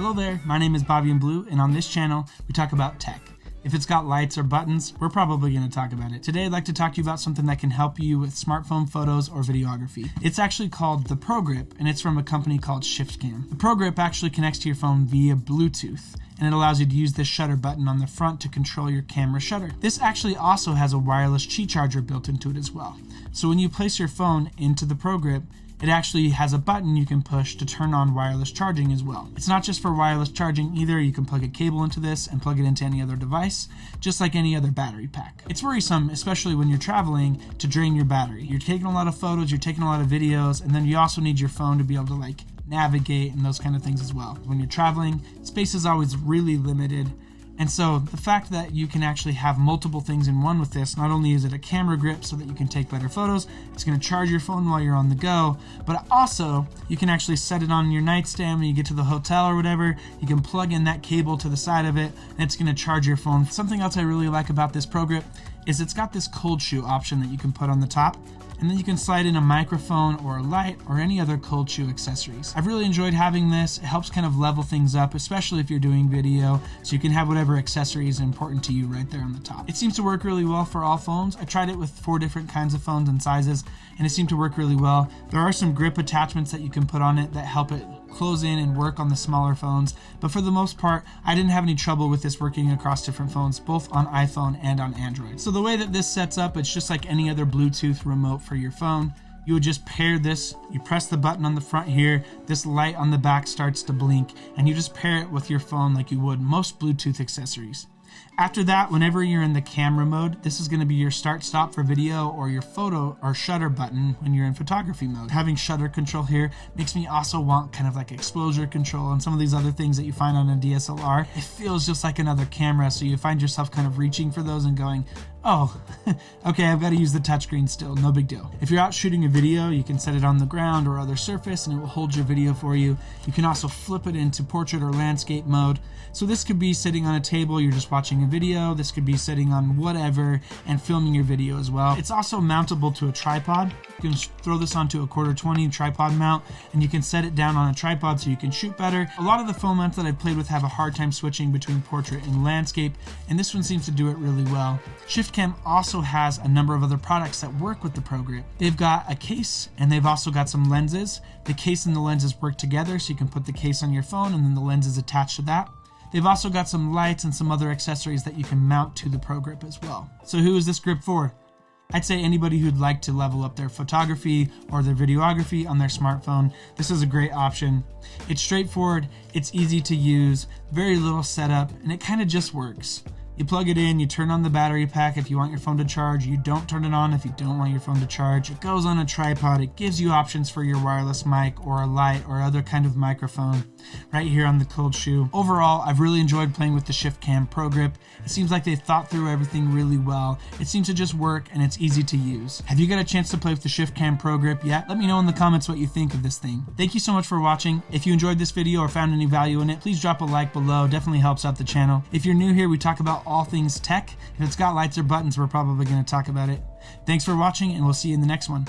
Hello there, my name is BobbyInBlue, and on this channel, we talk about tech. If it's got lights or buttons, we're probably going to talk about it. Today, I'd like to talk to you about something that can help you with smartphone photos or videography. It's actually called the ProGrip, and it's from a company called Shiftcam. The ProGrip actually connects to your phone via Bluetooth, and it allows you to use this shutter button on the front to control your camera shutter. This actually also has a wireless Qi charger built into it as well. So when you place your phone into the ProGrip, it actually has a button you can push to turn on wireless charging as well. It's not just for wireless charging either. You can plug a cable into this and plug it into any other device, just like any other battery pack. It's worrisome, especially when you're traveling, to drain your battery. You're taking a lot of photos, you're taking a lot of videos, and then you also need your phone to be able to navigate and those kind of things as well. When you're traveling, space is always really limited. And so the fact that you can actually have multiple things in one with this, not only is it a camera grip so that you can take better photos, it's going to charge your phone while you're on the go, but also you can actually set it on your nightstand when you get to the hotel or whatever. You can plug in that cable to the side of it and it's going to charge your phone. Something else I really like about this ProGrip is it's got this cold shoe option that you can put on the top, and then you can slide in a microphone or a light or any other cold shoe accessories. I've really enjoyed having this. It helps kind of level things up, especially if you're doing video, so you can have whatever accessory is important to you right there on the top. It seems to work really well for all phones. I tried it with 4 different kinds of phones and sizes, and it seemed to work really well. There are some grip attachments that you can put on it that help it close in and work on the smaller phones, but for the most part, I didn't have any trouble with this working across different phones, both on iPhone and on Android. So the way that this sets up, it's just like any other Bluetooth remote for your phone. You would just pair this, you press the button on the front here, this light on the back starts to blink, and you just pair it with your phone like you would most Bluetooth accessories. After that, whenever you're in the camera mode, this is going to be your start stop for video or your photo or shutter button when you're in photography mode. Having shutter control here makes me also want kind of like exposure control and some of these other things that you find on a DSLR. It feels just like another camera, so you find yourself kind of reaching for those and going, oh, okay, I've got to use the touchscreen still, no big deal. If you're out shooting a video, you can set it on the ground or other surface and it will hold your video for you. You can also flip it into portrait or landscape mode. So this could be sitting on a table, you're just watching a video. This could be sitting on whatever and filming your video as well. It's also mountable to a tripod. You can throw this onto a 1/4-20 tripod mount and you can set it down on a tripod so you can shoot better. A lot of the phone mounts that I've played with have a hard time switching between portrait and landscape, and this one seems to do it really well. Shiftcam also has a number of other products that work with the ProGrip. They've got a case and they've also got some lenses. The case and the lenses work together, so you can put the case on your phone and then the lens is attached to that. They've also got some lights and some other accessories that you can mount to the ProGrip as well. So who is this grip for? I'd say anybody who'd like to level up their photography or their videography on their smartphone. This is a great option. It's straightforward, it's easy to use, very little setup, and it kind of just works. You plug it in, you turn on the battery pack if you want your phone to charge. You don't turn it on if you don't want your phone to charge. It goes on a tripod. It gives you options for your wireless mic or a light or other kind of microphone right here on the cold shoe. Overall, I've really enjoyed playing with the Shiftcam Pro Grip. It seems like they thought through everything really well. It seems to just work and it's easy to use. Have you got a chance to play with the Shiftcam Pro Grip yet? Let me know in the comments what you think of this thing. Thank you so much for watching. If you enjoyed this video or found any value in it, please drop a like below. Definitely helps out the channel. If you're new here, we talk about all things tech. If it's got lights or buttons, we're probably going to talk about it. Thanks for watching, and we'll see you in the next one.